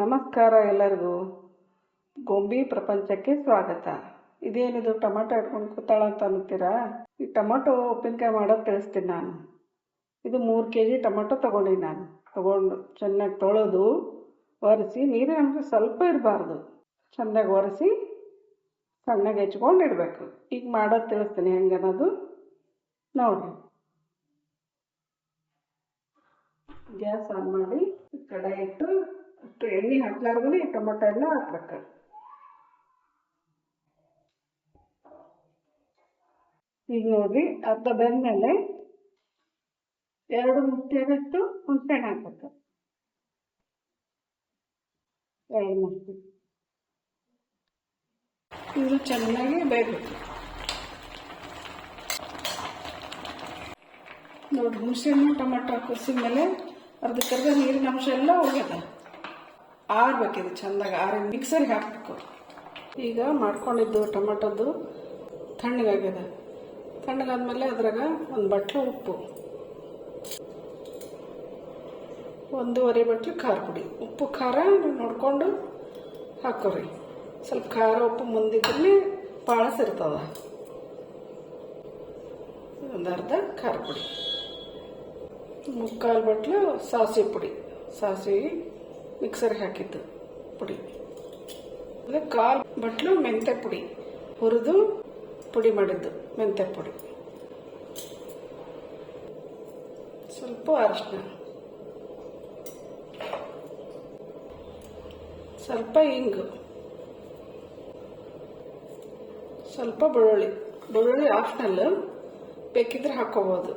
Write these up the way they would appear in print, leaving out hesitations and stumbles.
ನಮಸ್ಕಾರ ಎಲ್ಲರಿಗೂ. ಗೊಂಬಿ ಪ್ರಪಂಚಕ್ಕೆ ಸ್ವಾಗತ. ಇದೇನಿದು ಟೊಮೆಟೊ ಇಟ್ಕೊಂಡು ಕೂತಾಳ ಅಂತ ಅಂತೀರಾ? ಈ ಟೊಮೆಟೊ ಉಪ್ಪಿನಕಾಯಿ ಮಾಡೋದು ತಿಳಿಸ್ತೀನಿ ನಾನು. ಇದು 3 kg ಟೊಮೆಟೊ ತೊಗೊಂಡಿನಿ ನಾನು. ತೊಗೊಂಡು ಚೆನ್ನಾಗಿ ತೊಳೆದು ಒರೆಸಿ, ನೀರಿನ ಅಂಶ ಸ್ವಲ್ಪ ಇರಬಾರ್ದು, ಚೆನ್ನಾಗಿ ಒರೆಸಿ ಸಣ್ಣಗೆ ಹೆಚ್ಕೊಂಡು ಇಡಬೇಕು. ಈಗ ಮಾಡೋದು ತಿಳಿಸ್ತೀನಿ ಹೆಂಗೆ ಅನ್ನೋದು ನೋಡಿರಿ. ಗ್ಯಾಸ್ ಆನ್ ಮಾಡಿ ಕಡಾಯಿ ಇಟ್ಟು ಅಷ್ಟು ಎಣ್ಣೆ ಹಾಕ್ಲಾರ್ದೇ ಟೊಮೆಟೊ ಎಲ್ಲ ಹಾಕ್ಬೇಕು. ಈಗ ನೋಡ್ರಿ, ಅರ್ಧ ಬೆಂದ್ಮೇಲೆ 2 ಮುಷ್ಟಿಯಷ್ಟು ಹುಣಸೆಹಣ್ಣು ಹಾಕ್ಬೇಕು. 2 ಮುಷ್ಟಿ. ಇದು ಚೆನ್ನಾಗಿ ಬೇಯಬೇಕು ನೋಡ್ರಿ. ಹುಣಸೆಹಣ್ಣು ಟೊಮೆಟೊ ಕುದಿಸಿದ ಮೇಲೆ ಅರ್ಧಕ್ಕರ್ಧ ನೀರಿನ ಅಂಶ ಎಲ್ಲ ಹೋಗ್ಯದ. ಆರ್ಬೇಕಿದು ಚೆಂದಾಗಿ ಆರಿ ಮಿಕ್ಸರ್ಗೆ ಹಾಕಬೇಕು. ಈಗ ಮಾಡ್ಕೊಂಡಿದ್ದು ಟೊಮೆಟೊದು ತಣ್ಣಗಾಗ್ಯದ. ತಣ್ಣಗಾದ್ಮೇಲೆ ಅದ್ರಾಗ ಒಂದು ಬಟ್ಲು ಉಪ್ಪು, 1.5 ಬಟ್ಲು ಖಾರ ಪುಡಿ. ಉಪ್ಪು ಖಾರ ನೋಡಿಕೊಂಡು ಹಾಕೋರಿ. ಸ್ವಲ್ಪ ಖಾರ ಉಪ್ಪು ಮುಂದಿದ್ರೆ ಪಾಳಸಿರ್ತದ. ಒಂದು ಅರ್ಧ ಖಾರ ಪುಡಿ, 3/4 ಬಟ್ಲು ಸಾಸಿವೆ ಪುಡಿ. ಸಾಸಿವೆ ಮಿಕ್ಸರ್ಗೆ ಹಾಕಿದ್ದು ಪುಡಿ. 1/4 ಬಟ್ಲು ಮೆಂತ್ಯ ಪುಡಿ, ಹುರಿದು ಪುಡಿ ಮಾಡಿದ್ದು ಮೆಂತ್ಯ ಪುಡಿ. ಸ್ವಲ್ಪ ಅರಿಶಿನ, ಸ್ವಲ್ಪ ಇಂಗು, ಸ್ವಲ್ಪ ಬೆಳ್ಳುಳ್ಳಿ ಆಪ್ಷನಲ್, ಬೇಕಿದ್ರೆ ಹಾಕೋಬೋದು.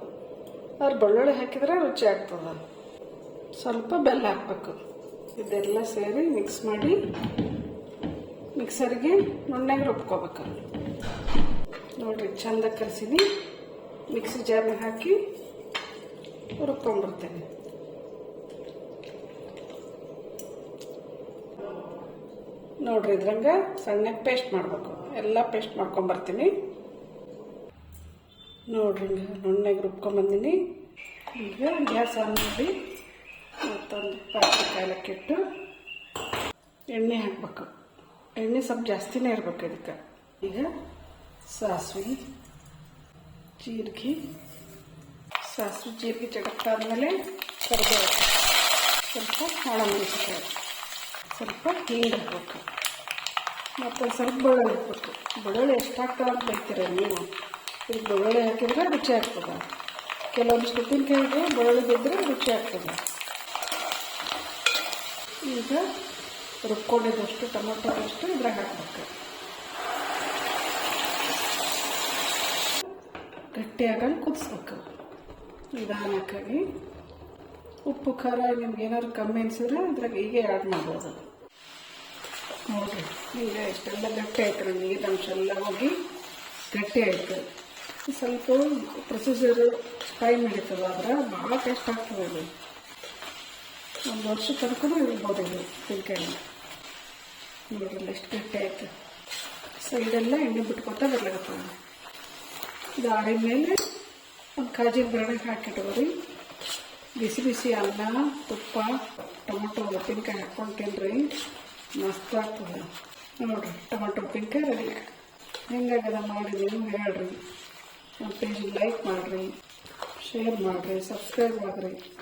ಆದ್ರೆ ಬೆಳ್ಳುಳ್ಳಿ ಹಾಕಿದ್ರೆ ರುಚಿ ಆಗ್ತದೆ. ಸ್ವಲ್ಪ ಬೆಲ್ಲ ಹಾಕಬೇಕು. ಇದೆಲ್ಲ ಸೇರಿ ಮಿಕ್ಸ್ ಮಾಡಿ ಮಿಕ್ಸರ್ಗೆ ನುಣ್ಣಗೆ ರುಬ್ಕೋಬೇಕು ನೋಡ್ರಿ. ಚಂದ ಕಲಸಿನಿ, ಮಿಕ್ಸಿ ಜಾರ್ನಾಗ ಹಾಕಿ ರುಬ್ಕೊಂಡ್ಬರ್ತೇನೆ. ನೋಡ್ರಿ, ಇದ್ರಂಗ ಸಣ್ಣಗೆ ಪೇಸ್ಟ್ ಮಾಡಬೇಕು. ಎಲ್ಲ ಪೇಸ್ಟ್ ಮಾಡ್ಕೊಂಬರ್ತೀನಿ ನೋಡ್ರಿ. ನುಣ್ಣಗೆ ರುಬ್ಕೊಂಬಂದಿನಿ. ಈಗ ಗ್ಯಾಸ್ ಆನ್ ಮಾಡಿ ಮತ್ತೊಂದು ಪಾತ್ರೆ ಕಾಲಕ್ಕಿಟ್ಟು ಎಣ್ಣೆ ಹಾಕ್ಬೇಕು. ಎಣ್ಣೆ ಸ್ವಲ್ಪ ಜಾಸ್ತಿನೇ ಇರ್ಬೇಕು ಇದಕ್ಕೆ. ಈಗ ಸಾಸಿವೆ ಜೀರಿಗೆ ಚಟಕ್ಕಾದ್ಮೇಲೆ ಕರಿಬೇವು, ಸ್ವಲ್ಪ ಒಣಮೆಣಸಿನಕಾಯಿ, ಸ್ವಲ್ಪ ಹಿಂಗೆ ಹಾಕ್ಬೇಕು. ಮತ್ತು ಸ್ವಲ್ಪ ಬೆಳ್ಳುಳ್ಳಿ ಹಾಕ್ಬೇಕು. ಬೆಳ್ಳುಳ್ಳಿ ಎಷ್ಟು ಹಾಕ್ತಾವ ಅಂತ ಹೇಳ್ತೀರ ನೀವು. ಈಗ ಬೆಳ್ಳುಳ್ಳಿ ಹಾಕಿದ್ರೆ ರುಚಿ ಆಗ್ತದೆ. ಕೆಲವೊಂದಿಷ್ಟು ಉಪ್ಪಿನಕಾಯಿಗೆ ಬೆಳ್ಳುಳ್ಳಿ ಬಿದ್ದರೆ ರುಚಿ ಆಗ್ತದೆ. ಈಗ ರುಬ್ಕೊಂಡಿದ್ದಷ್ಟು ಟೊಮೆಟೊ ಅಷ್ಟು ಇದ್ರಾಗ ಹಾಕ್ಬೇಕು. ಗಟ್ಟಿಯಾಗಂಗೆ ಕುದಿಸ್ಬೇಕು ನಿಧಾನಕ್ಕಾಗಿ. ಉಪ್ಪು ಖಾರ ನಿಮ್ಗೆ ಏನಾದ್ರು ಕಮ್ಮಿ ಅನಿಸಿದ್ರೆ ಅದ್ರಾಗ ಹೀಗೆ ಆ್ಯಡ್ ಮಾಡ್ಬೋದು. ನೋಡಿರಿ, ಈಗ ಎಷ್ಟೆಲ್ಲ ಗಟ್ಟಿ ಆಯ್ತು. ನೀರಿನ ಅಂಶ ಎಲ್ಲ ಹೋಗಿ ಗಟ್ಟಿ ಆಯ್ತು. ಸ್ವಲ್ಪ ಪ್ರೊಸೀಜರ್ ಟೈಮ್ ಹಿಡಿತದ, ಆದ್ರೆ ಭಾಳ ಟೇಸ್ಟ್ ಆಗ್ತದೆ. ಇದು 1 ವರ್ಷ ತನಕ ಇರ್ಬೋದು ಇದು ಉಪ್ಪಿನಕಾಯಿ. ನೋಡ್ರಲ್ಲ ಎಷ್ಟು ಗಟ್ಟಿ ಆಯ್ತು. ಸೈಡೆಲ್ಲ ಎಣ್ಣೆ ಬಿಟ್ಕೊತಾ ಬರ್ಲಾಗತ್ತದ. ಇದು ಆರಿದ ಮೇಲೆ ಒಂದು ಕಾಜಿನ ಬರಣೆಗೆ ಹಾಕಿಟ್ಕೋರಿ. ಬಿಸಿ ಬಿಸಿ ಅನ್ನ, ತುಪ್ಪ, ಟೊಮೆಟೊ ಉಪ್ಪಿನಕಾಯಿ ಹಾಕ್ಕೊಂಡು ತಿನ್ರಿ, ಮಸ್ತ್ ಆಗ್ತದೆ. ನೋಡ್ರಿ, ಟೊಮೆಟೊ ಉಪ್ಪಿನಕಾಯಿ ರೆಡಿ. ಹೆಂಗಾಗದ ಮಾಡಿ ನೀವು ಹೇಳ್ರಿ. ನಮ್ಮ ಪೇಜ್ ಲೈಕ್ ಮಾಡಿರಿ, ಶೇರ್ ಮಾಡಿರಿ, ಸಬ್ಸ್ಕ್ರೈಬ್ ಮಾಡಿರಿ.